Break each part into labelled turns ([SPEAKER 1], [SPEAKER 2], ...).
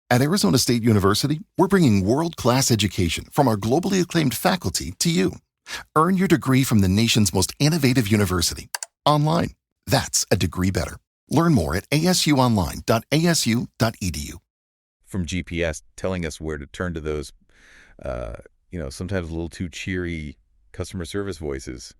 [SPEAKER 1] At Arizona State University, we're bringing world-class education from our globally acclaimed faculty to you. Earn your degree from the nation's most innovative university. Online. That's a degree better. Learn more at asuonline.asu.edu.
[SPEAKER 2] From GPS telling us where to turn to those, sometimes a little too cheery customer service voices.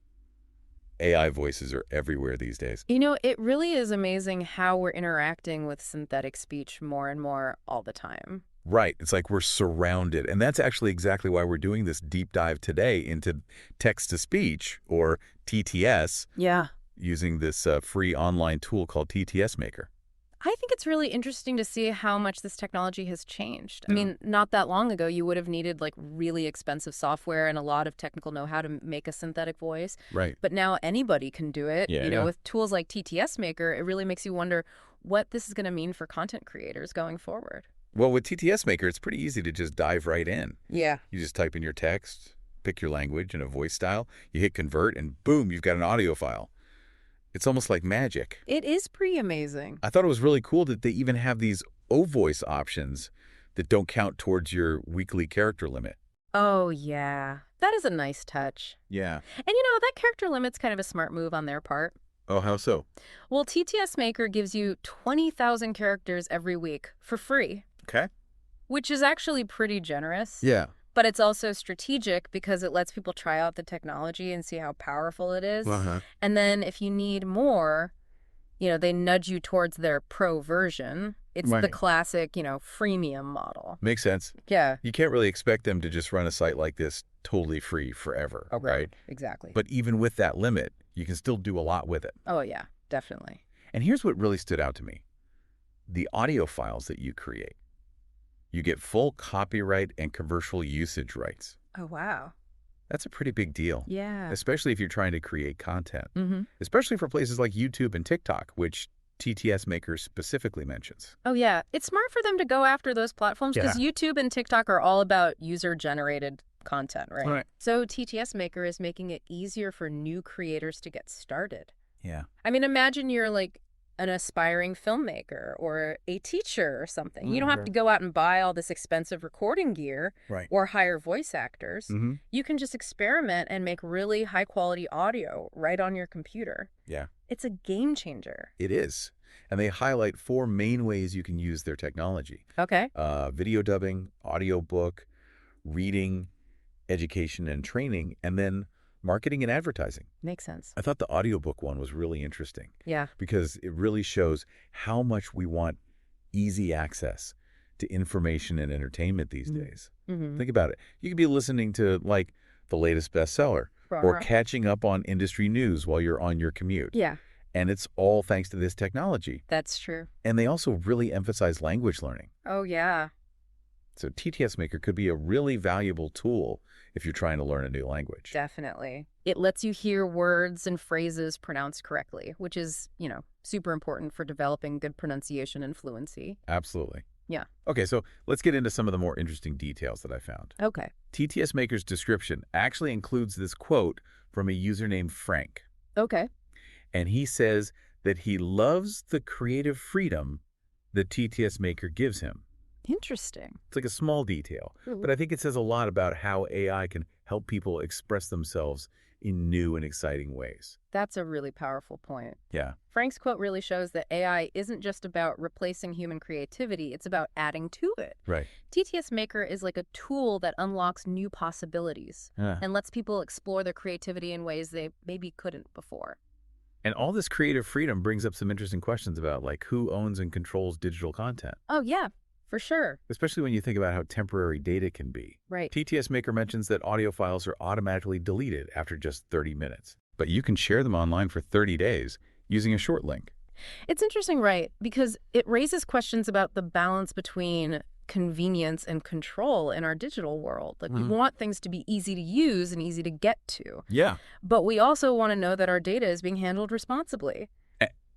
[SPEAKER 2] AI voices are everywhere these days.
[SPEAKER 3] It really is amazing how we're interacting with synthetic speech more and more all the time.
[SPEAKER 2] Right. It's like we're surrounded. And that's actually exactly why we're doing this deep dive today into text-to-speech, or TTS.
[SPEAKER 3] Yeah.
[SPEAKER 2] Using this free online tool called TTS Maker.
[SPEAKER 3] I think it's really interesting to see how much this technology has changed. I mean, not that long ago, you would have needed really expensive software and a lot of technical know-how to make a synthetic voice.
[SPEAKER 2] Right.
[SPEAKER 3] But now anybody can do it.
[SPEAKER 2] Yeah.
[SPEAKER 3] With tools like TTS Maker, it really makes you wonder what this is going to mean for content creators going forward.
[SPEAKER 2] Well, with TTS Maker, it's pretty easy to just dive right in.
[SPEAKER 3] Yeah.
[SPEAKER 2] You just type in your text, pick your language and a voice style, you hit convert, and boom, you've got an audio file. It's almost like magic.
[SPEAKER 3] It is pretty amazing.
[SPEAKER 2] I thought it was really cool that they even have these O-voice options that don't count towards your weekly character limit.
[SPEAKER 3] Oh, yeah. That is a nice touch.
[SPEAKER 2] Yeah.
[SPEAKER 3] And that character limit's kind of a smart move on their part.
[SPEAKER 2] Oh, how so?
[SPEAKER 3] Well, TTS Maker gives you 20,000 characters every week for free.
[SPEAKER 2] Okay.
[SPEAKER 3] Which is actually pretty generous.
[SPEAKER 2] Yeah.
[SPEAKER 3] But it's also strategic because it lets people try out the technology and see how powerful it is.
[SPEAKER 2] Uh-huh.
[SPEAKER 3] And then if you need more, they nudge you towards their pro version. It's the classic, freemium model.
[SPEAKER 2] Makes sense.
[SPEAKER 3] Yeah.
[SPEAKER 2] You can't really expect them to just run a site like this totally free forever, right?
[SPEAKER 3] Exactly.
[SPEAKER 2] But even with that limit, you can still do a lot with it.
[SPEAKER 3] Oh, yeah, definitely.
[SPEAKER 2] And here's what really stood out to me. The audio files that you create. You get full copyright and commercial usage rights.
[SPEAKER 3] Oh, wow.
[SPEAKER 2] That's a pretty big deal.
[SPEAKER 3] Yeah.
[SPEAKER 2] Especially if you're trying to create content.
[SPEAKER 3] Mm-hmm.
[SPEAKER 2] Especially for places like YouTube and TikTok, which TTS Maker specifically mentions.
[SPEAKER 3] Oh, yeah. It's smart for them to go after those platforms because YouTube and TikTok are all about user-generated content, right? So TTS Maker is making it easier for new creators to get started.
[SPEAKER 2] Yeah.
[SPEAKER 3] I mean, imagine you're an aspiring filmmaker or a teacher or something. You don't have to go out and buy all this expensive recording gear or hire voice actors.
[SPEAKER 2] Mm-hmm.
[SPEAKER 3] You can just experiment and make really high-quality audio right on your computer.
[SPEAKER 2] Yeah.
[SPEAKER 3] It's a game changer.
[SPEAKER 2] It is. And they highlight 4 main ways you can use their technology.
[SPEAKER 3] Okay.
[SPEAKER 2] Video dubbing, audiobook, reading, education and training, and then marketing and advertising.
[SPEAKER 3] Makes sense.
[SPEAKER 2] I thought the audiobook one was really interesting.
[SPEAKER 3] Yeah.
[SPEAKER 2] Because it really shows how much we want easy access to information and entertainment these days.
[SPEAKER 3] Mm-hmm.
[SPEAKER 2] Think about it. You could be listening to, the latest bestseller or catching up on industry news while you're on your commute.
[SPEAKER 3] Yeah.
[SPEAKER 2] And it's all thanks to this technology.
[SPEAKER 3] That's true.
[SPEAKER 2] And they also really emphasize language learning.
[SPEAKER 3] Oh, yeah.
[SPEAKER 2] So TTS Maker could be a really valuable tool if you're trying to learn a new language.
[SPEAKER 3] Definitely. It lets you hear words and phrases pronounced correctly, which is, super important for developing good pronunciation and fluency.
[SPEAKER 2] Absolutely.
[SPEAKER 3] Yeah.
[SPEAKER 2] Okay, so let's get into some of the more interesting details that I found.
[SPEAKER 3] Okay.
[SPEAKER 2] TTS Maker's description actually includes this quote from a user named Frank.
[SPEAKER 3] Okay.
[SPEAKER 2] And he says that he loves the creative freedom that TTS Maker gives him.
[SPEAKER 3] Interesting.
[SPEAKER 2] It's like a small detail, but I think it says a lot about how AI can help people express themselves in new and exciting ways.
[SPEAKER 3] That's a really powerful point.
[SPEAKER 2] Yeah.
[SPEAKER 3] Frank's quote really shows that AI isn't just about replacing human creativity, it's about adding to it.
[SPEAKER 2] Right.
[SPEAKER 3] TTS Maker is like a tool that unlocks new possibilities and lets people explore their creativity in ways they maybe couldn't before.
[SPEAKER 2] And all this creative freedom brings up some interesting questions about who owns and controls digital content.
[SPEAKER 3] Oh, yeah. For sure.
[SPEAKER 2] Especially when you think about how temporary data can be.
[SPEAKER 3] Right.
[SPEAKER 2] TTS Maker mentions that audio files are automatically deleted after just 30 minutes. But you can share them online for 30 days using a short link.
[SPEAKER 3] It's interesting, right? Because it raises questions about the balance between convenience and control in our digital world. We want things to be easy to use and easy to get to.
[SPEAKER 2] Yeah.
[SPEAKER 3] But we also want to know that our data is being handled responsibly.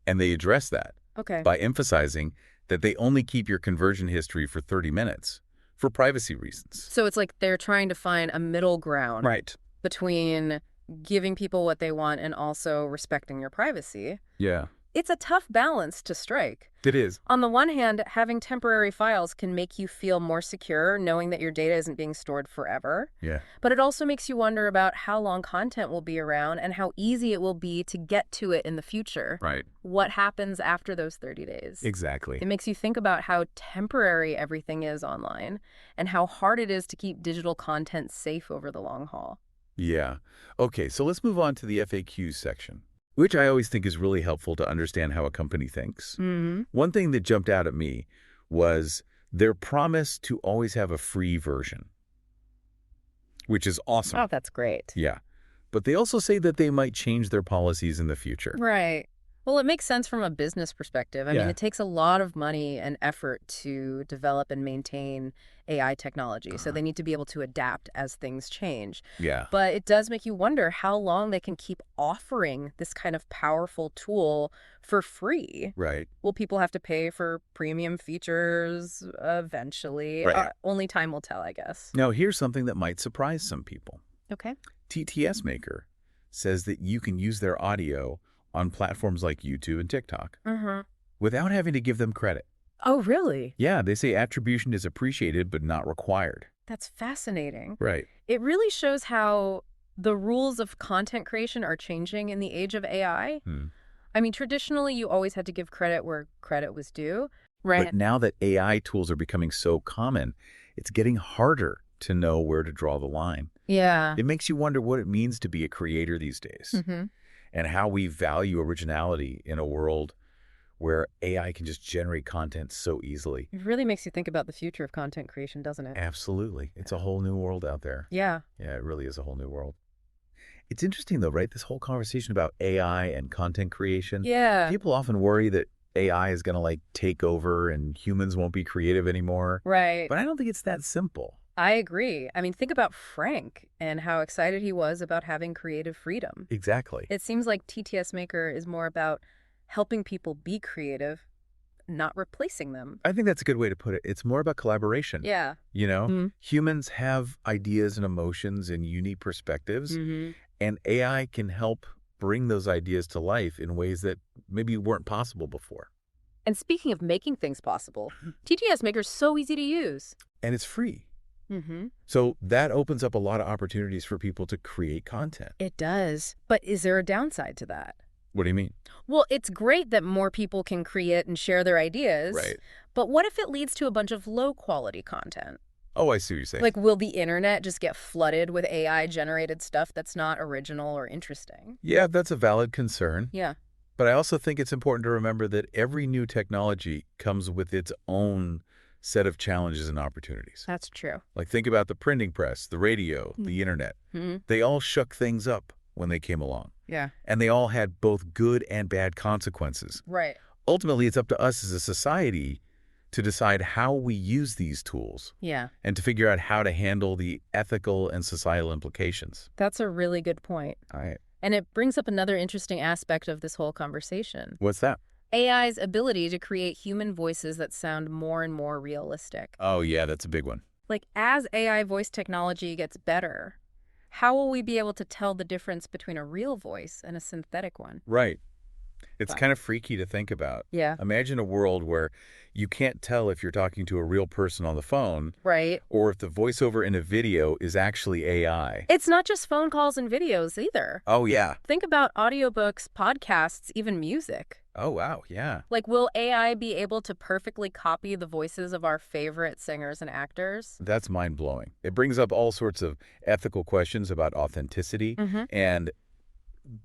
[SPEAKER 2] And they address that
[SPEAKER 3] by
[SPEAKER 2] emphasizing that they only keep your conversion history for 30 minutes for privacy reasons.
[SPEAKER 3] So it's like they're trying to find a middle ground between giving people what they want and also respecting your privacy.
[SPEAKER 2] Yeah.
[SPEAKER 3] it's a tough balance to strike.
[SPEAKER 2] It is.
[SPEAKER 3] On the one hand, having temporary files can make you feel more secure knowing that your data isn't being stored forever.
[SPEAKER 2] Yeah.
[SPEAKER 3] But it also makes you wonder about how long content will be around and how easy it will be to get to it in the future.
[SPEAKER 2] Right.
[SPEAKER 3] What happens after those 30 days?
[SPEAKER 2] Exactly.
[SPEAKER 3] It makes you think about how temporary everything is online and how hard it is to keep digital content safe over the long haul.
[SPEAKER 2] Yeah. Okay, so let's move on to the FAQs section, which I always think is really helpful to understand how a company thinks.
[SPEAKER 3] Mm-hmm.
[SPEAKER 2] One thing that jumped out at me was their promise to always have a free version, which is awesome.
[SPEAKER 3] Oh, that's great.
[SPEAKER 2] Yeah. But they also say that they might change their policies in the future.
[SPEAKER 3] Right. Well, it makes sense from a business perspective. I mean,
[SPEAKER 2] Yeah.
[SPEAKER 3] it takes a lot of money and effort to develop and maintain AI technology, so they need to be able to adapt as things change.
[SPEAKER 2] Yeah.
[SPEAKER 3] But it does make you wonder how long they can keep offering this kind of powerful tool for free.
[SPEAKER 2] Right.
[SPEAKER 3] Will people have to pay for premium features eventually?
[SPEAKER 2] Right.
[SPEAKER 3] Only time will tell, I guess.
[SPEAKER 2] Now, here's something that might surprise some people.
[SPEAKER 3] Okay.
[SPEAKER 2] TTS Maker says that you can use their audio on platforms like YouTube and TikTok
[SPEAKER 3] Mm-hmm.
[SPEAKER 2] without having to give them credit.
[SPEAKER 3] Oh, really?
[SPEAKER 2] Yeah, they say attribution is appreciated but not required.
[SPEAKER 3] That's fascinating.
[SPEAKER 2] Right.
[SPEAKER 3] It really shows how the rules of content creation are changing in the age of AI. I mean, traditionally, you always had to give credit where credit was due, right?
[SPEAKER 2] But now that AI tools are becoming so common, it's getting harder to know where to draw the line.
[SPEAKER 3] Yeah.
[SPEAKER 2] It makes you wonder what it means to be a creator these days
[SPEAKER 3] Mm-hmm.
[SPEAKER 2] and how we value originality in a world where AI can just generate content so easily.
[SPEAKER 3] It really makes you think about the future of content creation, doesn't it?
[SPEAKER 2] Absolutely. It's a whole new world out there.
[SPEAKER 3] Yeah.
[SPEAKER 2] Yeah, it really is a whole new world. It's interesting, though, right? This whole conversation about AI and content creation.
[SPEAKER 3] Yeah.
[SPEAKER 2] People often worry that AI is going to, like, take over and humans won't be creative anymore.
[SPEAKER 3] Right.
[SPEAKER 2] But I don't think it's that simple.
[SPEAKER 3] I agree. I mean, think about Frank and how excited he was about having creative freedom.
[SPEAKER 2] Exactly.
[SPEAKER 3] It seems like TTS Maker is more about helping people be creative, not replacing them.
[SPEAKER 2] I think that's a good way to put it. It's more about collaboration.
[SPEAKER 3] Yeah.
[SPEAKER 2] You know,
[SPEAKER 3] Mhm.
[SPEAKER 2] humans have ideas and emotions and unique perspectives,
[SPEAKER 3] Mm-hmm.
[SPEAKER 2] and AI can help bring those ideas to life in ways that maybe weren't possible before.
[SPEAKER 3] And speaking of making things possible, TTS Maker is so easy to use.
[SPEAKER 2] And it's free.
[SPEAKER 3] Mm-hmm.
[SPEAKER 2] So that opens up a lot of opportunities for people to create content.
[SPEAKER 3] It does. But is there a downside to that?
[SPEAKER 2] What do you mean?
[SPEAKER 3] Well, it's great that more people can create and share their ideas.
[SPEAKER 2] Right.
[SPEAKER 3] But what if it leads to a bunch of low-quality content?
[SPEAKER 2] Oh, I see what you're saying.
[SPEAKER 3] Like, will the internet just get flooded with AI-generated stuff that's not original or interesting?
[SPEAKER 2] Yeah, that's a valid concern.
[SPEAKER 3] Yeah.
[SPEAKER 2] But I also think it's important to remember that every new technology comes with its own set of challenges and opportunities.
[SPEAKER 3] That's true.
[SPEAKER 2] Like, think about the printing press, the radio, the internet.
[SPEAKER 3] Mm-hmm.
[SPEAKER 2] They all shook things up when they came along.
[SPEAKER 3] Yeah.
[SPEAKER 2] And they all had both good and bad consequences.
[SPEAKER 3] Right.
[SPEAKER 2] Ultimately, it's up to us as a society to decide how we use these tools
[SPEAKER 3] Yeah.
[SPEAKER 2] and to figure out how to handle the ethical and societal implications.
[SPEAKER 3] That's a really good point.
[SPEAKER 2] All right.
[SPEAKER 3] And it brings up another interesting aspect of this whole conversation.
[SPEAKER 2] What's that?
[SPEAKER 3] AI's ability to create human voices that sound more and more realistic.
[SPEAKER 2] Oh, yeah, that's a big one.
[SPEAKER 3] Like, as AI voice technology gets better, how will we be able to tell the difference between a real voice and a synthetic one?
[SPEAKER 2] Right. It's
[SPEAKER 3] Fine.
[SPEAKER 2] kind of freaky to think about.
[SPEAKER 3] Yeah.
[SPEAKER 2] Imagine a world where you can't tell if you're talking to a real person on the phone
[SPEAKER 3] Right.
[SPEAKER 2] or if the voiceover in a video is actually AI.
[SPEAKER 3] It's not just phone calls and videos either.
[SPEAKER 2] Oh, yeah.
[SPEAKER 3] Think about audiobooks, podcasts, even music.
[SPEAKER 2] Oh, wow. Yeah.
[SPEAKER 3] Like, will AI be able to perfectly copy the voices of our favorite singers and actors?
[SPEAKER 2] That's mind-blowing. It brings up all sorts of ethical questions about authenticity
[SPEAKER 3] Mm-hmm.
[SPEAKER 2] and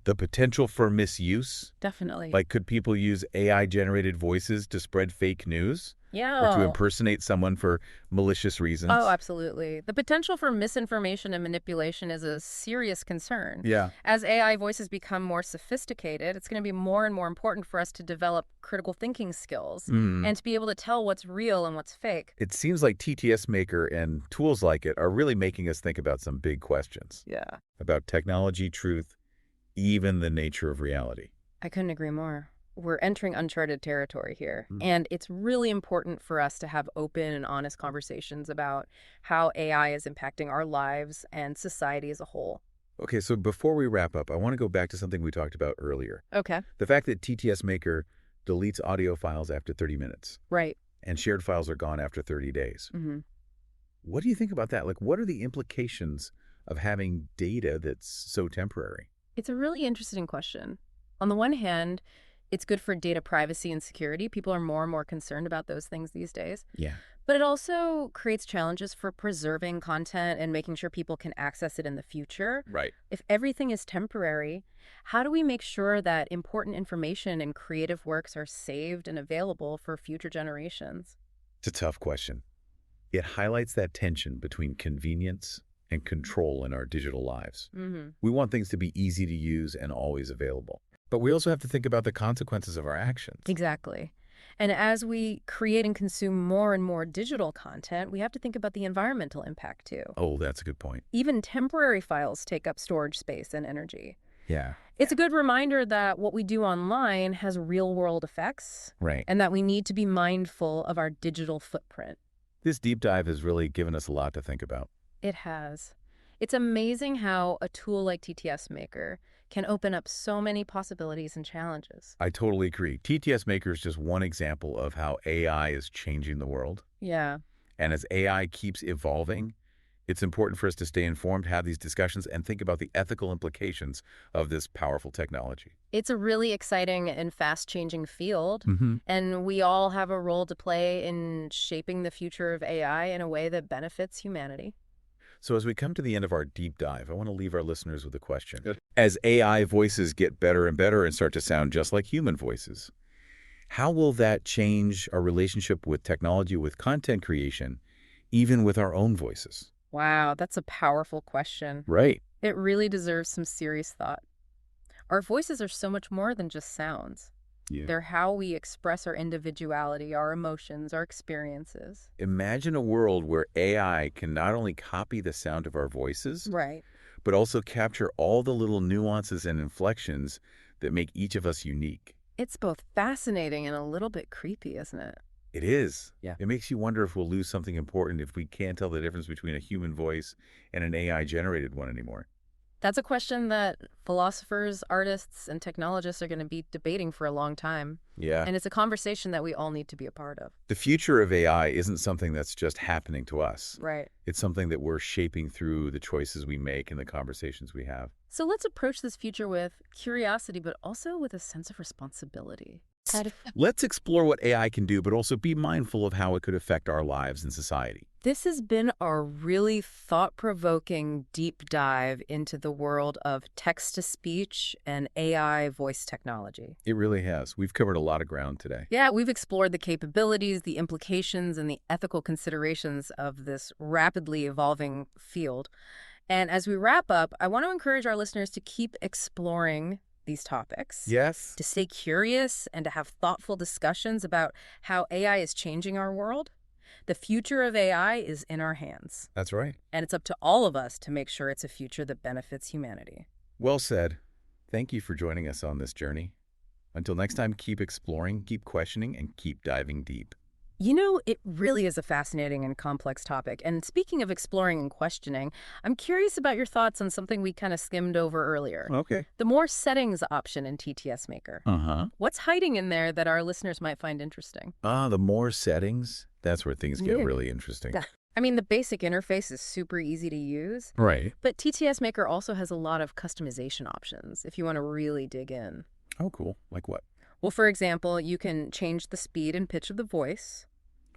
[SPEAKER 2] the potential for misuse.
[SPEAKER 3] Definitely.
[SPEAKER 2] Like, could people use AI-generated voices to spread fake news
[SPEAKER 3] yeah.
[SPEAKER 2] or to impersonate someone for malicious reasons?
[SPEAKER 3] Oh, absolutely. The potential for misinformation and manipulation is a serious concern.
[SPEAKER 2] Yeah.
[SPEAKER 3] As AI voices become more sophisticated, it's going to be more and more important for us to develop critical thinking skills and to be able to tell what's real and what's fake.
[SPEAKER 2] It seems like TTS Maker and tools like it are really making us think about some big questions
[SPEAKER 3] Yeah.
[SPEAKER 2] about technology, truth, even the nature of reality.
[SPEAKER 3] I couldn't agree more. We're entering uncharted territory here,
[SPEAKER 2] Mm.
[SPEAKER 3] and it's really important for us to have open and honest conversations about how AI is impacting our lives and society as a whole.
[SPEAKER 2] Okay, so before we wrap up, I want to go back to something we talked about earlier.
[SPEAKER 3] Okay.
[SPEAKER 2] The fact that TTS Maker deletes audio files after 30 minutes
[SPEAKER 3] Right.
[SPEAKER 2] and shared files are gone after 30 days.
[SPEAKER 3] Mm-hmm.
[SPEAKER 2] What do you think about that? Like, what are the implications of having data that's so temporary?
[SPEAKER 3] It's a really interesting question. On the one hand, it's good for data privacy and security. People are more and more concerned about those things these days.
[SPEAKER 2] Yeah.
[SPEAKER 3] But it also creates challenges for preserving content and making sure people can access it in the future.
[SPEAKER 2] Right.
[SPEAKER 3] If everything is temporary, how do we make sure that important information and creative works are saved and available for future generations?
[SPEAKER 2] It's a tough question. It highlights that tension between convenience and control in our digital lives.
[SPEAKER 3] Mm-hmm.
[SPEAKER 2] We want things to be easy to use and always available. But we also have to think about the consequences of our actions.
[SPEAKER 3] Exactly. And as we create and consume more and more digital content, we have to think about the environmental impact too.
[SPEAKER 2] Oh, that's a good point.
[SPEAKER 3] Even temporary files take up storage space and energy.
[SPEAKER 2] Yeah.
[SPEAKER 3] It's a good reminder that what we do online has real-world effects,
[SPEAKER 2] Right.
[SPEAKER 3] and that we need to be mindful of our digital footprint.
[SPEAKER 2] This deep dive has really given us a lot to think about.
[SPEAKER 3] It has. It's amazing how a tool like TTS Maker can open up so many possibilities and challenges.
[SPEAKER 2] I totally agree. TTS Maker is just one example of how AI is changing the world.
[SPEAKER 3] Yeah.
[SPEAKER 2] And as AI keeps evolving, it's important for us to stay informed, have these discussions, and think about the ethical implications of this powerful technology.
[SPEAKER 3] It's a really exciting and fast-changing field,
[SPEAKER 2] Mm-hmm.
[SPEAKER 3] and we all have a role to play in shaping the future of AI in a way that benefits humanity.
[SPEAKER 2] So as we come to the end of our deep dive, I want to leave our listeners with a question.
[SPEAKER 4] Good.
[SPEAKER 2] As AI voices get better and better and start to sound just like human voices, how will that change our relationship with technology, with content creation, even with our own voices?
[SPEAKER 3] Wow, that's a powerful question.
[SPEAKER 2] Right.
[SPEAKER 3] It really deserves some serious thought. Our voices are so much more than just sounds.
[SPEAKER 2] Yeah.
[SPEAKER 3] They're how we express our individuality, our emotions, our experiences.
[SPEAKER 2] Imagine a world where AI can not only copy the sound of our voices,
[SPEAKER 3] Right.
[SPEAKER 2] but also capture all the little nuances and inflections that make each of us unique.
[SPEAKER 3] It's both fascinating and a little bit creepy, isn't it?
[SPEAKER 2] It is.
[SPEAKER 4] Yeah.
[SPEAKER 2] It makes you wonder if we'll lose something important if we can't tell the difference between a human voice and an AI-generated one anymore.
[SPEAKER 3] That's a question that philosophers, artists, and technologists are going to be debating for a long time.
[SPEAKER 2] Yeah.
[SPEAKER 3] And it's a conversation that we all need to be a part of.
[SPEAKER 2] The future of AI isn't something that's just happening to us.
[SPEAKER 3] Right.
[SPEAKER 2] It's something that we're shaping through the choices we make and the conversations we have.
[SPEAKER 3] So let's approach this future with curiosity, but also with a sense of responsibility.
[SPEAKER 2] Let's explore what AI can do, but also be mindful of how it could affect our lives and society.
[SPEAKER 3] This has been a really thought-provoking deep dive into the world of text-to-speech and AI voice technology.
[SPEAKER 2] It really has. We've covered a lot of ground today.
[SPEAKER 3] Yeah, we've explored the capabilities, the implications, and the ethical considerations of this rapidly evolving field. And as we wrap up, I want to encourage our listeners to keep exploring these topics.
[SPEAKER 2] Yes.
[SPEAKER 3] To stay curious and to have thoughtful discussions about how AI is changing our world. The future of AI is in our hands.
[SPEAKER 2] That's right.
[SPEAKER 3] And it's up to all of us to make sure it's a future that benefits humanity.
[SPEAKER 2] Well said. Thank you for joining us on this journey. Until next time, keep exploring, keep questioning, and keep diving deep.
[SPEAKER 3] You know, it really is a fascinating and complex topic. And speaking of exploring and questioning, I'm curious about your thoughts on something we kind of skimmed over earlier.
[SPEAKER 2] Okay.
[SPEAKER 3] The more settings option in TTS Maker.
[SPEAKER 2] Uh-huh.
[SPEAKER 3] What's hiding in there that our listeners might find interesting?
[SPEAKER 2] The more settings, that's where things get
[SPEAKER 3] Yeah.
[SPEAKER 2] really interesting.
[SPEAKER 3] I mean, the basic interface is super easy to use,
[SPEAKER 2] Right.
[SPEAKER 3] but TTS Maker also has a lot of customization options if you want to really dig in.
[SPEAKER 2] Oh, cool. Like what?
[SPEAKER 3] Well, for example, you can change the speed and pitch of the voice.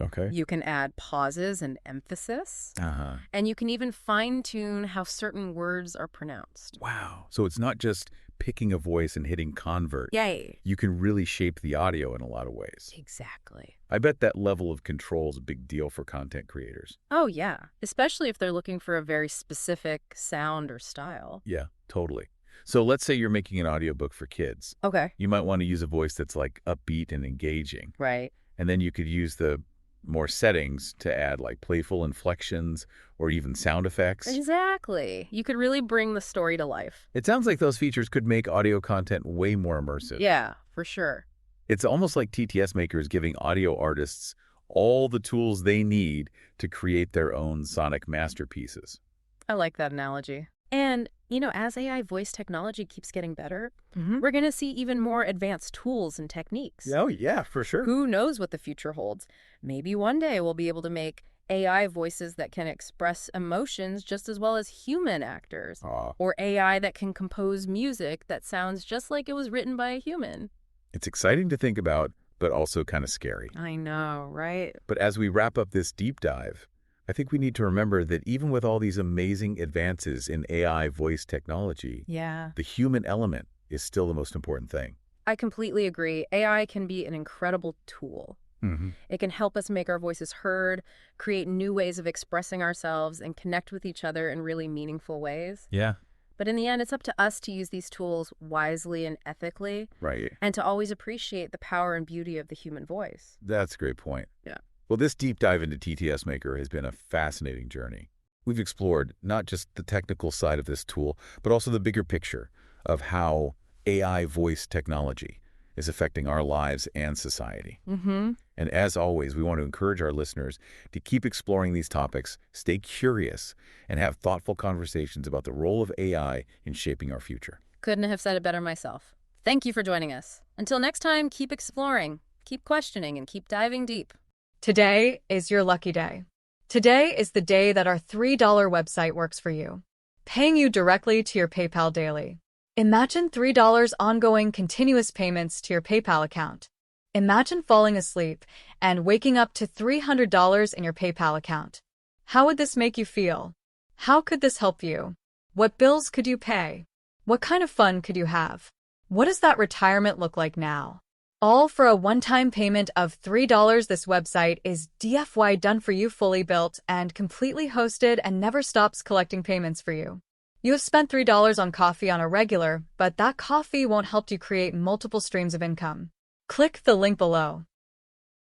[SPEAKER 2] Okay.
[SPEAKER 3] You can add pauses and emphasis.
[SPEAKER 2] Uh-huh.
[SPEAKER 3] And you can even fine-tune how certain words are pronounced.
[SPEAKER 2] Wow. So it's not just picking a voice and hitting convert.
[SPEAKER 3] Yay.
[SPEAKER 2] You can really shape the audio in a lot of ways.
[SPEAKER 3] Exactly.
[SPEAKER 2] I bet that level of control is a big deal for content creators.
[SPEAKER 3] Oh, yeah. Especially if they're looking for a very specific sound or style.
[SPEAKER 2] Yeah, totally. So let's say you're making an audiobook for kids.
[SPEAKER 3] Okay.
[SPEAKER 2] You might want to use a voice that's like upbeat and engaging.
[SPEAKER 3] Right.
[SPEAKER 2] And then you could use the more settings to add like playful inflections or even sound effects.
[SPEAKER 3] Exactly. You could really bring the story to life.
[SPEAKER 2] It sounds like those features could make audio content way more immersive.
[SPEAKER 3] Yeah, for sure.
[SPEAKER 2] It's almost like TTS Maker is giving audio artists all the tools they need to create their own sonic masterpieces.
[SPEAKER 3] I like that analogy. And, as AI voice technology keeps getting better,
[SPEAKER 4] Mm-hmm.
[SPEAKER 3] we're going to see even more advanced tools and techniques.
[SPEAKER 4] Oh, yeah, for sure.
[SPEAKER 3] Who knows what the future holds? Maybe one day we'll be able to make AI voices that can express emotions just as well as human actors.
[SPEAKER 2] Aw,
[SPEAKER 3] Or AI that can compose music that sounds just like it was written by a human.
[SPEAKER 2] it's exciting to think about, but also kind of scary.
[SPEAKER 3] I know, right?
[SPEAKER 2] But as we wrap up this deep dive, I think we need to remember that even with all these amazing advances in AI voice technology,
[SPEAKER 3] Yeah.
[SPEAKER 2] the human element is still the most important thing.
[SPEAKER 3] I completely agree. AI can be an incredible tool.
[SPEAKER 2] Mm-hmm.
[SPEAKER 3] It can help us make our voices heard, create new ways of expressing ourselves, and connect with each other in really meaningful ways.
[SPEAKER 2] Yeah.
[SPEAKER 3] But in the end, it's up to us to use these tools wisely and ethically,
[SPEAKER 2] Right.
[SPEAKER 3] and to always appreciate the power and beauty of the human voice.
[SPEAKER 2] That's a great point.
[SPEAKER 3] Yeah.
[SPEAKER 2] Well, this deep dive into TTS Maker has been a fascinating journey. We've explored not just the technical side of this tool, but also the bigger picture of how AI voice technology is affecting our lives and society.
[SPEAKER 3] Mm-hmm.
[SPEAKER 2] And as always, we want to encourage our listeners to keep exploring these topics, stay curious, and have thoughtful conversations about the role of AI in shaping our future.
[SPEAKER 3] Couldn't have said it better myself. Thank you for joining us. Until next time, keep exploring, keep questioning, and keep diving deep.
[SPEAKER 5] Today is your lucky day. Today is the day that our $3 website works for you, paying you directly to your PayPal daily. Imagine $3 ongoing continuous payments to your PayPal account. Imagine falling asleep and waking up to $300 in your PayPal account. How would this make you feel? How could this help you? What bills could you pay? What kind of fun could you have? What does that retirement look like now? All for a one-time payment of $3. This website is DFY done for you, fully built and completely hosted, and never stops collecting payments for you. You have spent $3 on coffee on a regular, but that coffee won't help you create multiple streams of income. Click the link below.